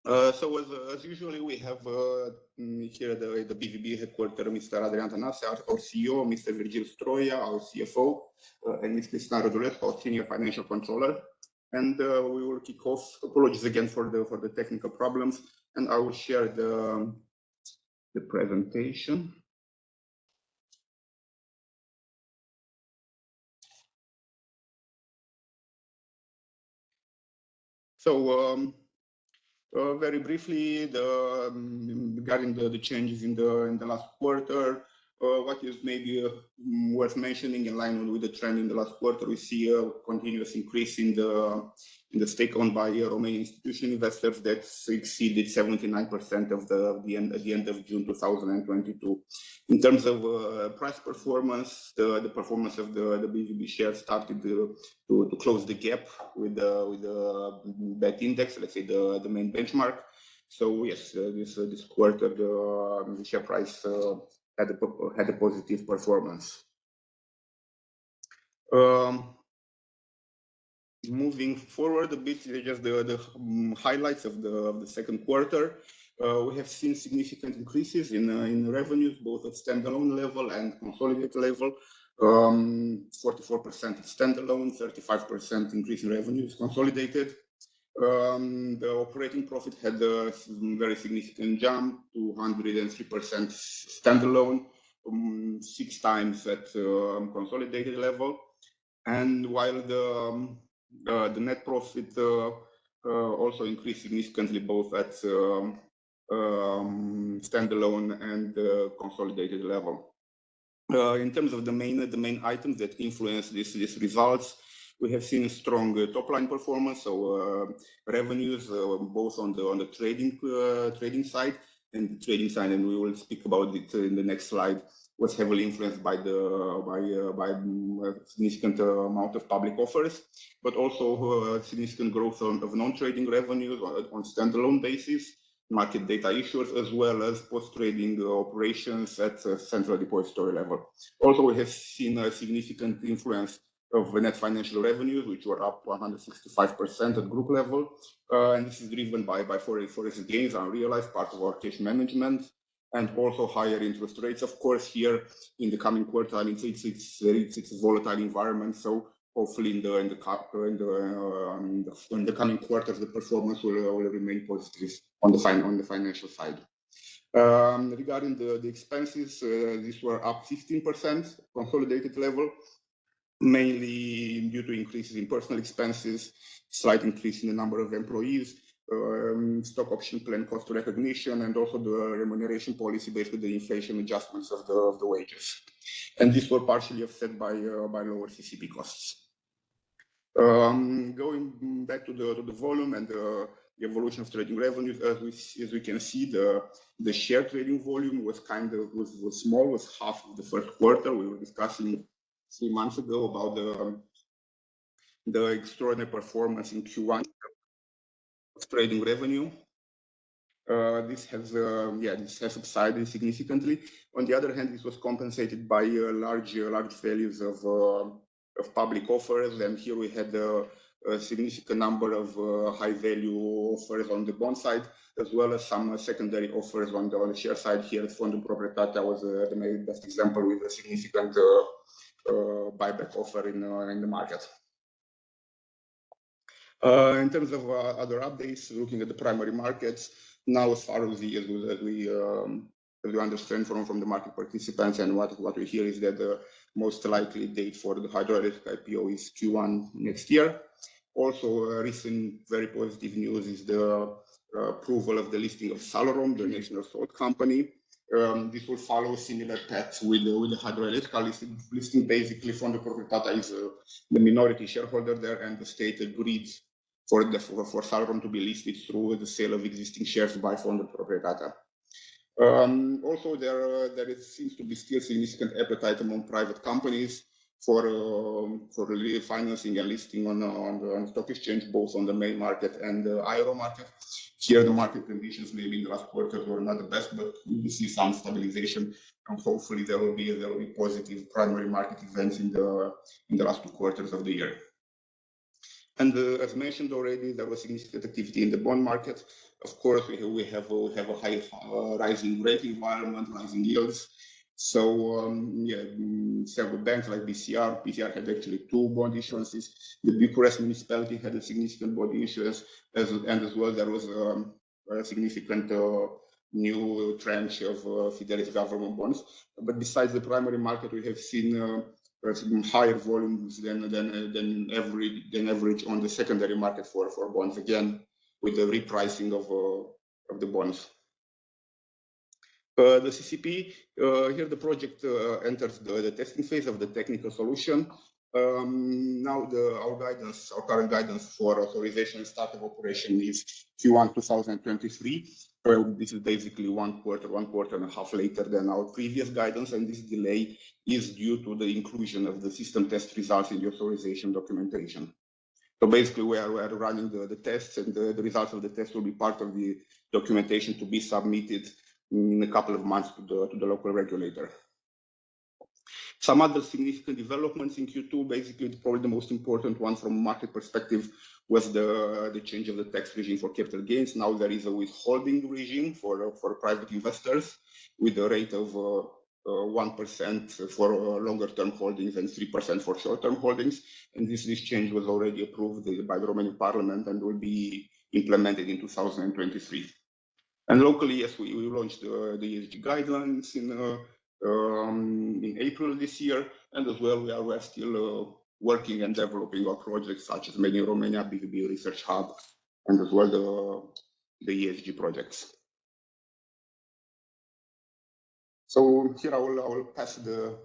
As usually, we have here the BVB headquarters, Mr. Adrian Tănase, our CEO, Mr. Virgil Stroia, our CFO, and Ms. Cristina Rădulescu, our Senior Financial Controller. And we will kick off. Apologies again for the technical problems, and I will share the presentation. So very briefly, regarding the changes in the last quarter, what is maybe worth mentioning, in line with the trend in the last quarter, we see a continuous increase in the stake owned by Romanian institutional investors that exceeded 79% at the end of June 2022. In terms of price performance, the performance of the BVB share started to close the gap with the BET index, let's say the main benchmark. So yes, this quarter the share price had a positive performance. Moving forward a bit, just the highlights of the second quarter. We have seen significant increases in revenues, both at standalone level and consolidated level. 44% at standalone, 35% increase in revenues consolidated. The operating profit had a very significant jump, 203% standalone, 6 times at consolidated level. And while the net profit also increased significantly, both at standalone and consolidated level. In terms of the main items that influence these results, we have seen strong top line performance. So revenues, both on the trading side, and we will speak about it in the next slide, was heavily influenced by a significant amount of public offers, but also significant growth of non-trading revenues on standalone basis, market data issuers, as well as post-trading operations at central depository level. Also, we have seen a significant influence of net financial revenues, which were up 165% at group level, and this is driven by forex gains, unrealized part of our cash management, and also higher interest rates. Of course, here in the coming quarter, I mean, it's a volatile environment, so hopefully in the coming quarters, the performance will remain positive on the financial side. Regarding the expenses, these were up 15% consolidated level, mainly due to increases in personal expenses, slight increase in the number of employees, stock option plan cost recognition, and also the remuneration policy based on the inflation adjustments of the wages. And these were partially offset by lower CCP costs. Going back to the volume and the evolution of trading revenues, as we can see, the share trading volume was small, was half of the first quarter. We were discussing 3 months ago about the extraordinary performance in Q1 of trading revenue. This has subsided significantly. On the other hand, this was compensated by large values of public offers, and here we had a significant number of high value offers on the bond side, as well as some secondary offers on the share side. Here, Fondul Proprietatea was the maybe best example, with a significant buyback offer in the market. In terms of other updates, looking at the primary markets, now as far as we understand from the market participants, and what we hear is that the most likely date for the hydroelectric IPO is Q1 next year. Also, recent very positive news is the approval of the listing of Salarom, the national salt company. This will follow a similar path with the hydroelectric listing. Basically, Fondul Proprietatea is the minority shareholder there, and the state agreed for Salarom to be listed through the sale of existing shares by Fondul Proprietatea. Also, there seems to be still significant appetite among private companies for financing and listing on the stock exchange, both on the main market and the IRO market. Here, the market conditions maybe in the last quarter were not the best, but we see some stabilization, and hopefully there will be positive primary market events in the last 2 quarters of the year. And as mentioned already, there was significant activity in the bond market. Of course, we have a high rising rate environment, rising yields. So several banks like BCR had actually 2 bond issuances. The Bucharest municipality had a significant bond issuance, and as well there was a significant new tranche of Fidelis government bonds. But besides the primary market, we have seen higher volumes than average on the secondary market for bonds, again with the repricing of the bonds. The CCP, here the project enters the testing phase of the technical solution. Now our current guidance for authorization and start of operation is Q1 2023. This is basically one quarter and a half later than our previous guidance, and this delay is due to the inclusion of the system test results in the authorization documentation. So basically, we are running the tests, and the results of the test will be part of the documentation to be submitted in a couple of months to the local regulator. Some other significant developments in Q2, basically probably the most important one from a market perspective was the change of the tax regime for capital gains. Now there is a withholding regime for private investors with a rate of 1% for longer term holdings and 3% for short term holdings. And this change was already approved by the Romanian Parliament and will be implemented in 2023. And locally, yes, we launched the ESG guidelines in April this year, and as well we are still working and developing our projects such as Made in Romania, BVB Research Hub, and as well the ESG projects. So here I will pass the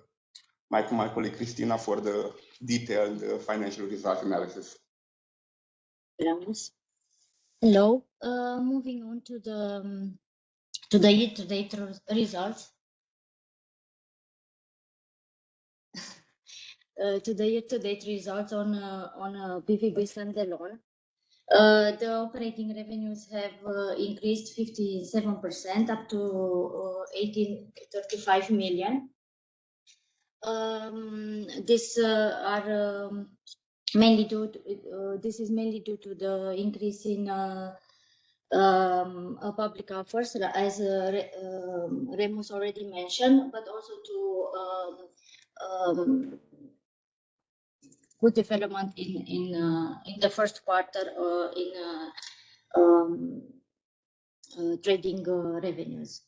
mic to my colleague Cristina for the detailed financial result analysis. Hello. Moving on to the year-to-date results. To the year-to-date results on BVB standalone. The operating revenues have increased 57% up to 1835 million. This is mainly due to the increase in public offers, as Remus already mentioned, but also to good development in the first quarter in trading revenues.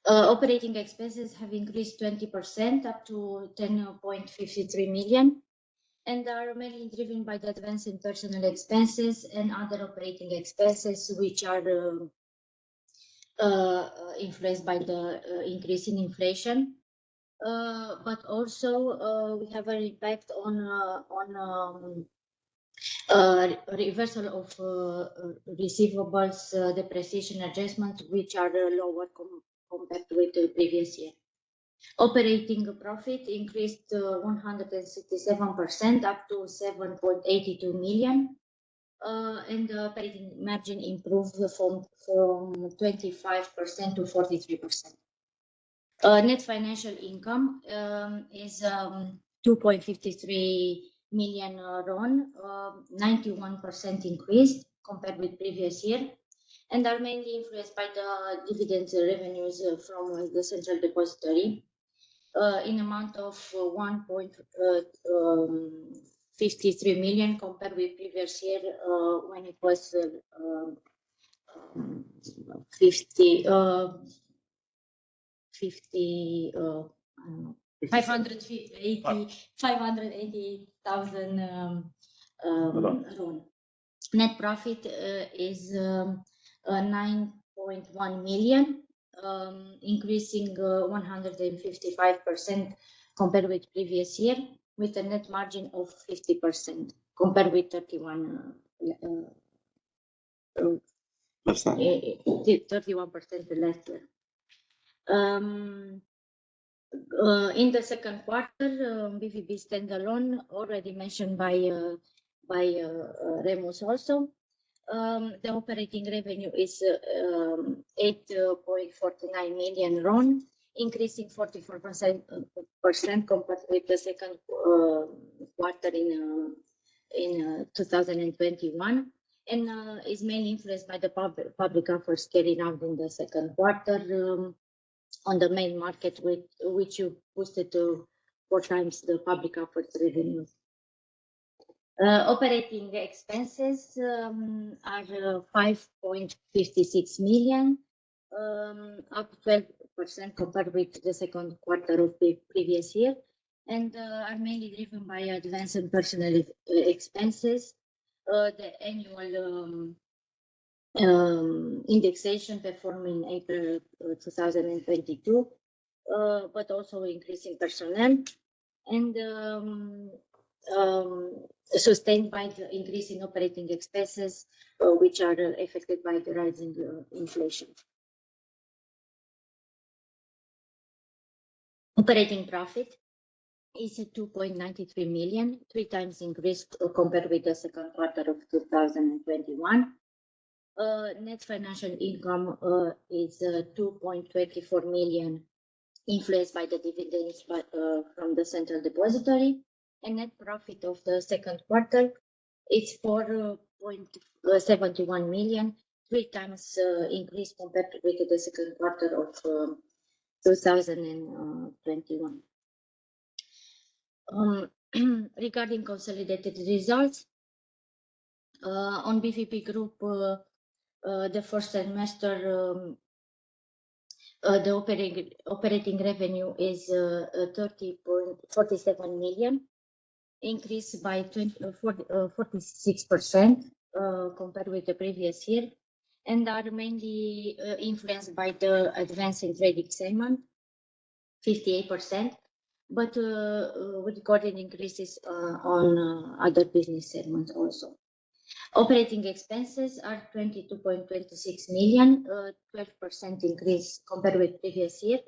Operating expenses have increased 20% up to 10.53 million, and are mainly driven by the advance in personnel expenses and other operating expenses, which are influenced by the increase in inflation. But also we have an impact on reversal of receivables depreciation adjustment, which are lower compared with the previous year. Operating profit increased 167% up to 7.82 million, and the operating margin improved from 25% to 43%. Net financial income is 2.53 million RON, 91% increase compared with previous year, and are mainly influenced by the dividends revenues from the central depository in amount of 1.53 million compared with previous year when it was 580,000 RON. Net profit is 9.1 million, increasing 155% compared with previous year, with a net margin of 50% compared with 31% last year. In the second quarter, BVB standalone, already mentioned by Remus also, the operating revenue is 8.49 million RON, increasing 44% compared with the second quarter in 2021, and is mainly influenced by the public offers carried out in the second quarter on the main market, which you boosted to 4 times the public offers revenue. Operating expenses are 5.56 million, up 12% compared with the second quarter of the previous year, and are mainly driven by advance in personnel expenses, the annual indexation performed in April 2022, but also increasing personnel, and sustained by the increase in operating expenses, which are affected by the rising inflation. Operating profit is 2.93 million, 3 times increased compared with the second quarter of 2021. Net financial income is 2.24 million, influenced by the dividends from the central depository, and net profit of the second quarter is 4.71 million, 3 times increase compared with the second quarter of 2021. Regarding consolidated results, on BVB Group, the first semester, the operating revenue is 30.47 million, increased by 46% compared with the previous year, and are mainly influenced by the advance in trading segment, 58%, but we recorded increases on other business segments also. Operating expenses are 22.26 million, 12% increase compared with previous year,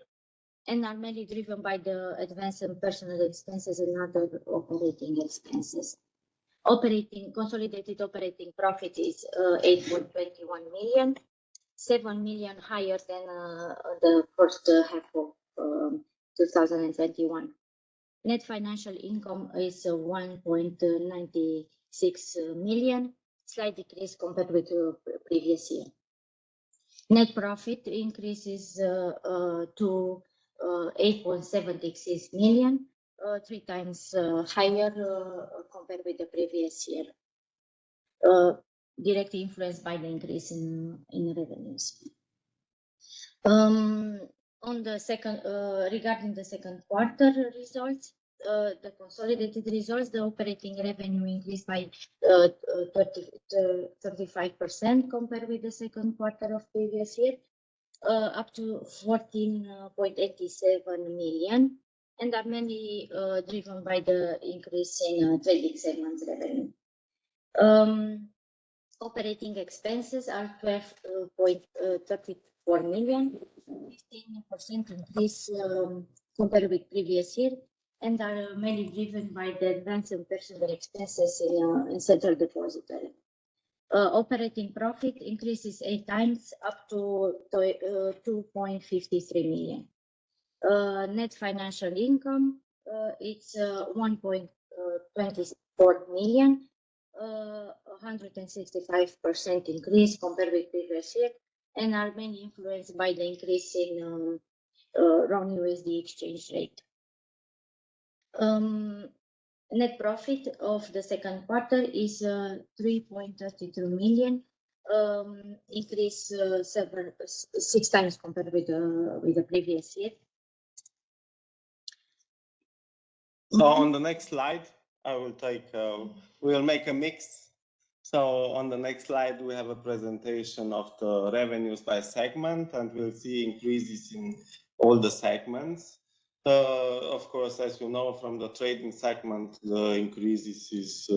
and are mainly driven by the advance in personal expenses and other operating expenses. Consolidated operating profit is 8.21 million, 7 million higher than the first half of 2021. Net financial income is 1.96 million, slight decrease compared with the previous year. Net profit increases to 8.76 million, 3 times higher compared with the previous year, directly influenced by the increase in revenues. Regarding the second quarter results, the consolidated results, the operating revenue increased by 35% compared with the second quarter of previous year, up to 14.87 million, and are mainly driven by the increase in trading segments revenue. Operating expenses are 12.34 million, 15% increase compared with previous year, and are mainly driven by the advance in personal expenses in central depository. Operating profit increases 8 times up to 2.53 million. Net financial income, it's 1.24 million, 165% increase compared with previous year, and are mainly influenced by the increase in RON USD exchange rate. Net profit of the second quarter is 3.32 million, increase 6 times compared with the previous year. So on the next slide, I will take, we'll make a mix. So on the next slide, we have a presentation of the revenues by segment, and we'll see increases in all the segments. Of course, as you know, from the trading segment, the increases is,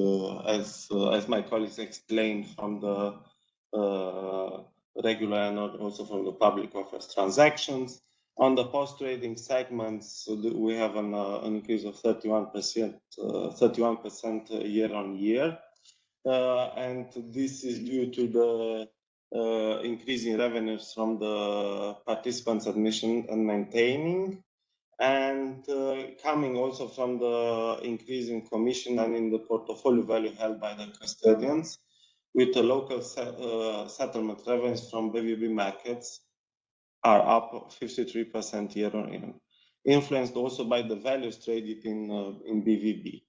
as my colleagues explained, from the regular and also from the public offers transactions. On the post-trading segments, we have an increase of 31% year on year. And this is due to the increase in revenues from the participants' admission and maintaining, and coming also from the increase in commission and in the portfolio value held by the custodians. with the local settlement revenues from BVB markets are up 53% year-on-year, influenced also by the values traded in BVB.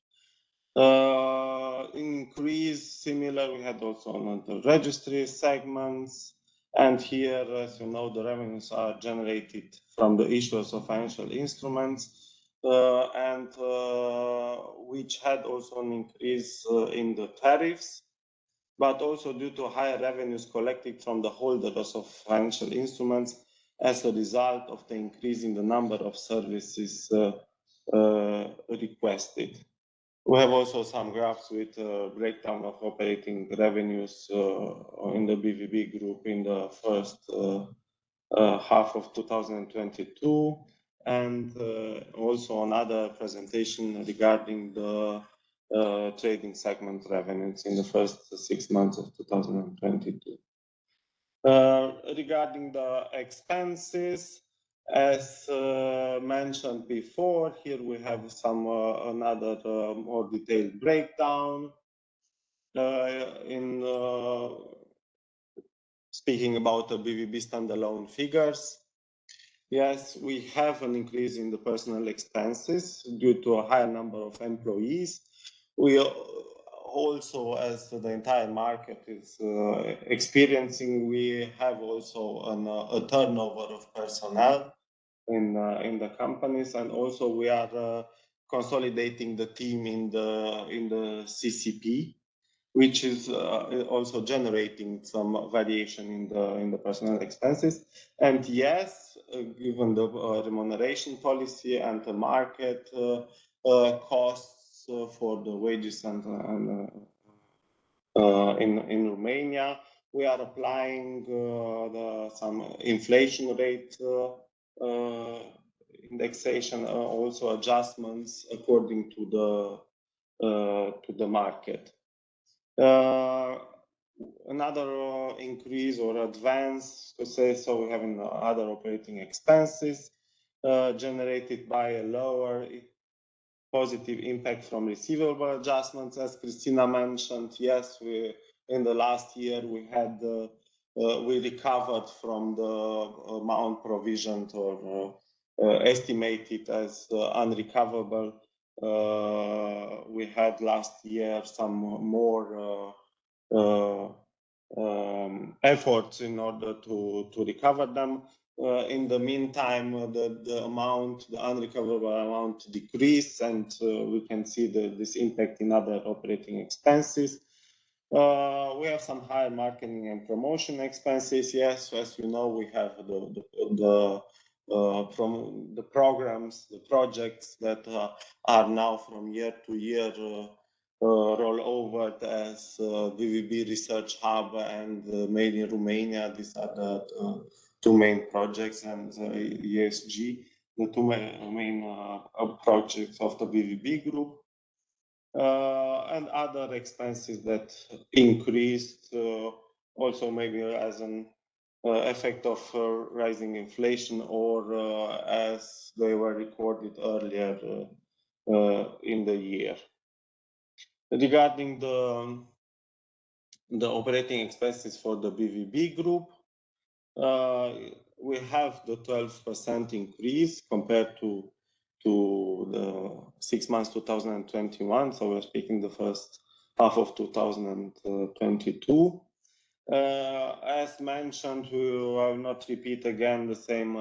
Increase similar we had also on the registry segments, and here, as you know, the revenues are generated from the issuers of financial instruments, and which had also an increase in the tariffs, but also due to higher revenues collected from the holders of financial instruments as a result of the increase in the number of services requested. We have also some graphs with a breakdown of operating revenues in the BVB group in the first half of 2022, and also another presentation regarding the trading segment revenues in the first 6 months of 2022. Regarding the expenses, as mentioned before, here we have some another more detailed breakdown. In speaking about the BVB standalone figures, yes, we have an increase in the personnel expenses due to a higher number of employees. We also, as the entire market is experiencing, we have also a turnover of personnel in the companies, and also we are consolidating the team in the CCP, which is also generating some variation in the personnel expenses. And yes, given the remuneration policy and the market costs for the wages and in Romania, we are applying some inflation rate indexation, also adjustments according to the market. Another increase or advance, to say so, we have other operating expenses generated by a lower positive impact from receivable adjustments. As Christina mentioned, yes, in the last year we had we recovered from the amount provisioned or estimated as unrecoverable. We had last year some more efforts in order to recover them. In the meantime, the amount, the unrecoverable amount decreased, and we can see this impact in other operating expenses. We have some higher marketing and promotion expenses. Yes, as you know, we have from the programs, the projects that are now from year to year roll over as BVB Research Hub and Made in Romania. These are the two main projects, and ESG, the two main projects of the BVB group. And other expenses that increased also maybe as an effect of rising inflation, or as they were recorded earlier in the year. Regarding the operating expenses for the BVB group, we have the 12% increase compared to the 6 months 2021. So we're speaking the first half of 2022. As mentioned, we will not repeat again the same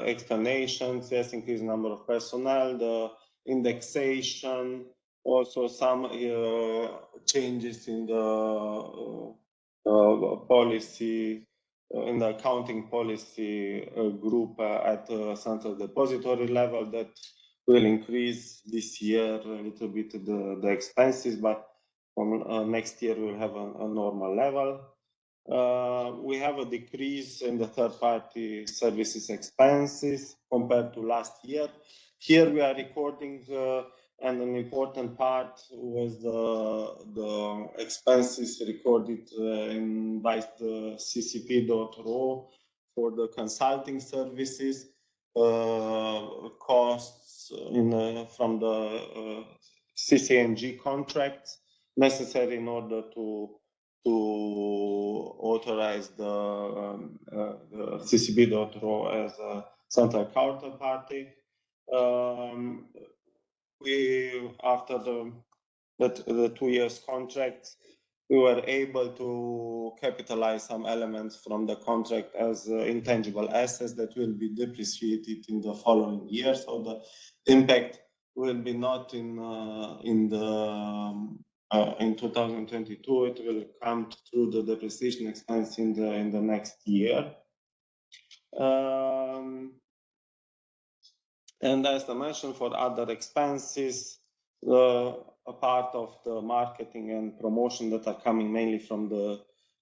explanations. Yes, increased number of personnel, the indexation, also some changes in the policy, in the accounting policy group at the central depository level that will increase this year a little bit the expenses, but from next year we'll have a normal level. We have a decrease in the third-party services expenses compared to last year. Here we are recording, and an important part was the expenses recorded by the CCP.ro for the consulting services, costs from the CCNG contracts, necessary in order to authorize the CCB.ro as a central counterparty. We, after the 2 years contract, we were able to capitalize some elements from the contract as intangible assets that will be depreciated in the following year. So the impact will be not in 2022. It will come through the depreciation expense in the next year. And as I mentioned, for other expenses, a part of the marketing and promotion that are coming mainly from the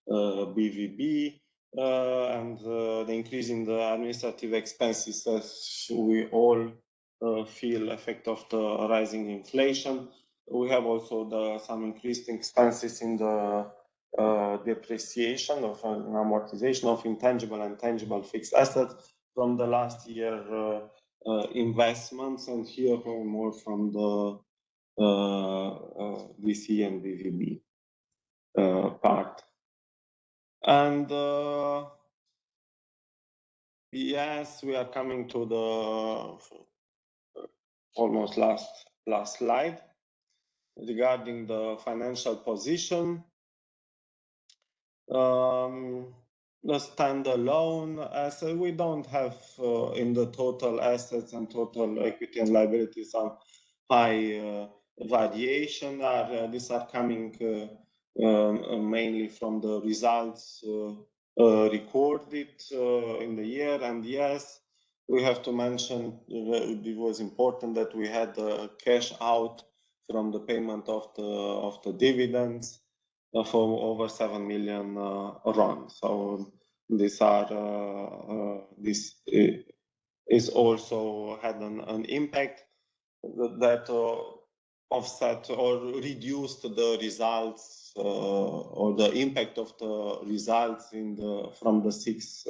BVB and the increase in the administrative expenses, as we all feel effect of the rising inflation. We have also some increased expenses in the depreciation of amortization of intangible and tangible fixed assets from the last year investments, and here more from the VC and BVB part. And yes, we are coming to the almost last slide regarding the financial position. The standalone asset, we don't have in the total assets and total equity and liability some high variation. These are coming mainly from the results recorded in the year. And yes, we have to mention it was important that we had cash out from the payment of the dividends for over 7 million RON. So these are this is also had an impact that offset or reduced the results or the impact of the results from the 6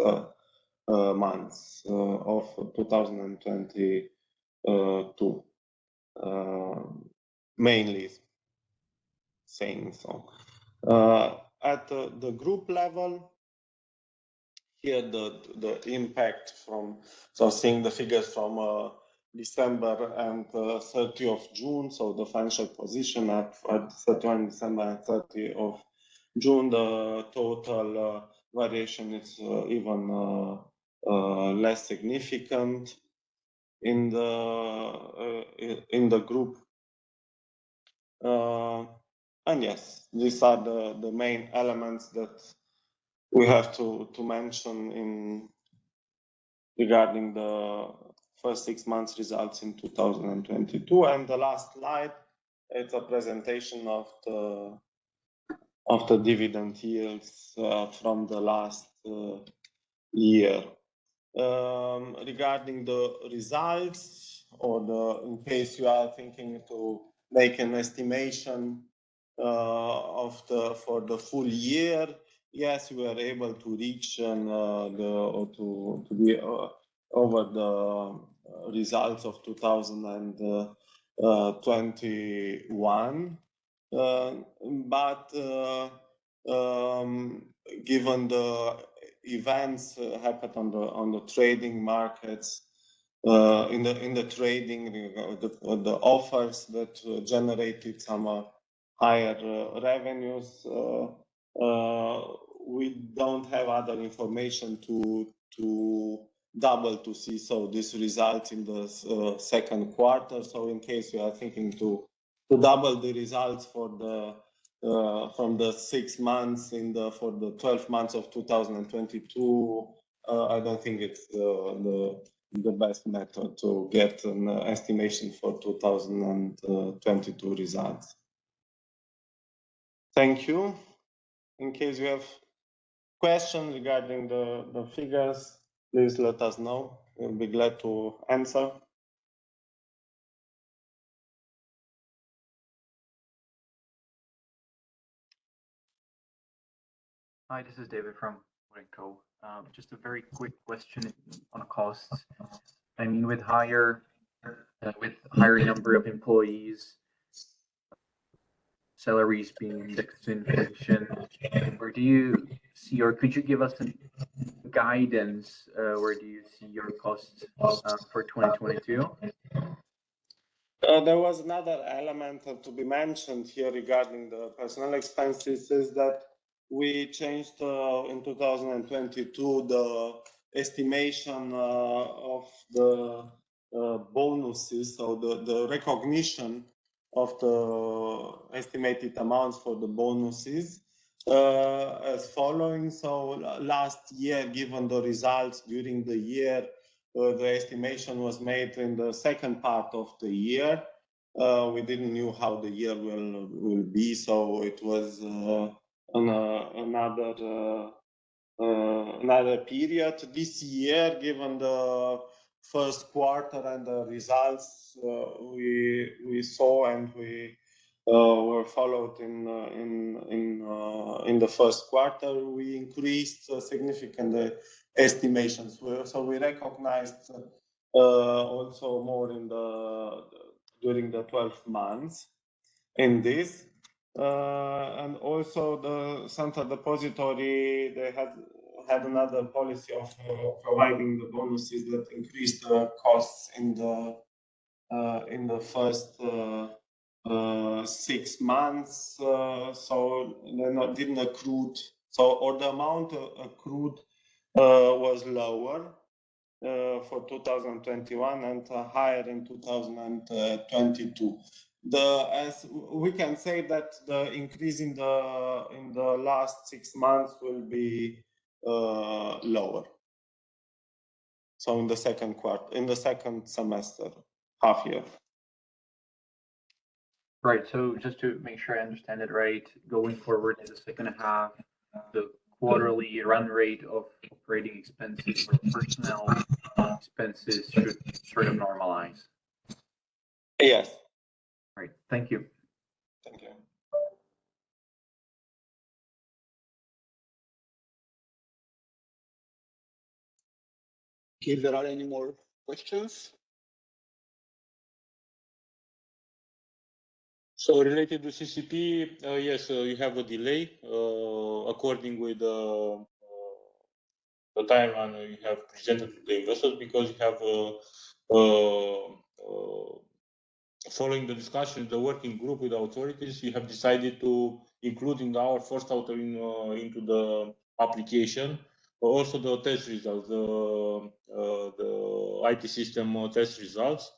months of 2022, mainly saying so. At the group level, here the impact from, so seeing the figures from December and 30 of June, so the financial position at 31 December and 30 of June, the total variation is even less significant in the group. And yes, these are the main elements that we have to mention regarding the first 6 months results in 2022. And the last slide, it's a presentation of the dividend yields from the last year. Regarding the results, or in case you are thinking to make an estimation for the full year, yes, we are able to reach to be over the results of 2021, but given the events happened on the trading markets, in the trading, the offers that generated some higher revenues, we don't have other information to see so this results in the second quarter. So in case you are thinking to double the results for the from the 6 months for the 12 months of 2022, I don't think it's the best method to get an estimation for 2022 results. Thank you. In case you have questions regarding the figures, please let us know. We'll be glad to answer. Hi, this is David from Co. Just a very quick question on costs. I mean, with higher number of employees, salaries being indexed to inflation, where do you see, or could you give us a guidance, where do you see your costs for 2022? There was another element to be mentioned here regarding the personnel expenses, is that we changed in 2022 the estimation of the bonuses, so the recognition of the estimated amounts for the bonuses as following. So last year, given the results during the year, the estimation was made in the second part of the year. We didn't know how the year will be, so it was another period. This year, given the first quarter and the results we saw and we were followed in the first quarter, we increased significant estimations. So we recognized also more during the 12 months in this. And also the Central Depository, they had another policy of providing the bonuses that increased the costs in the first 6 months. So they didn't accrue. So, or the amount accrued was lower for 2021 and higher in 2022. As we can say that the increase in the last 6 months will be lower. So in the second quarter, in the second semester, half year. Right. So just to make sure I understand it right, going forward in the second half, the quarterly run rate of operating expenses or personnel expenses should sort of normalize. Yes. Right. Thank you. Thank you. If there are any more questions. So related to CCP, yes, you have a delay according with the timeline you have presented to the investors, because you have following the discussion, the working group with the authorities, you have decided to include in our first author into the application also the test results, the IT system test results.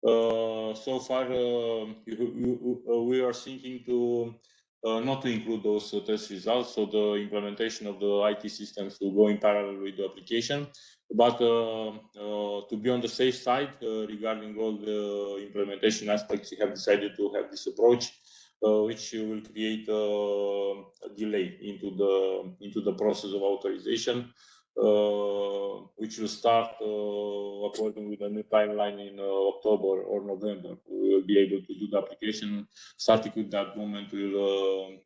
So far, we are thinking to not to include those test results, so the implementation of the IT systems will go in parallel with the application. But to be on the safe side regarding all the implementation aspects, we have decided to have this approach, which will create a delay into the process of authorization, which will start according with a new timeline in October or November. We will be able to do the application. Starting with that moment, we'll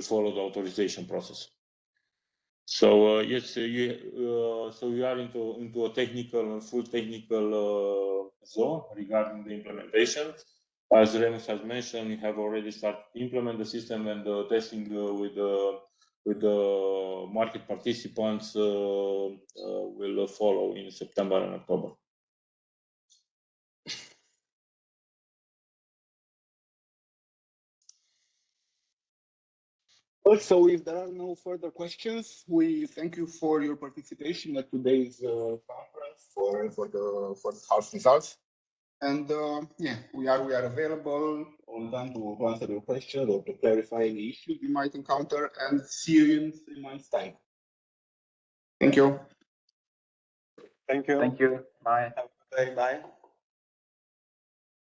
follow the authorization process. So yes, so we are into a full technical zone regarding the implementation. As Remus has mentioned, we have already started to implement the system, and testing with the market participants will follow in September and October. Also, if there are no further questions, we thank you for your participation at today's conference for the house results. And yeah, we are available all the time to answer your questions or to clarify any issues you might encounter. And see you in 3 months' time. Thank you. Thank you. Thank you. Bye. Have a good day. Bye.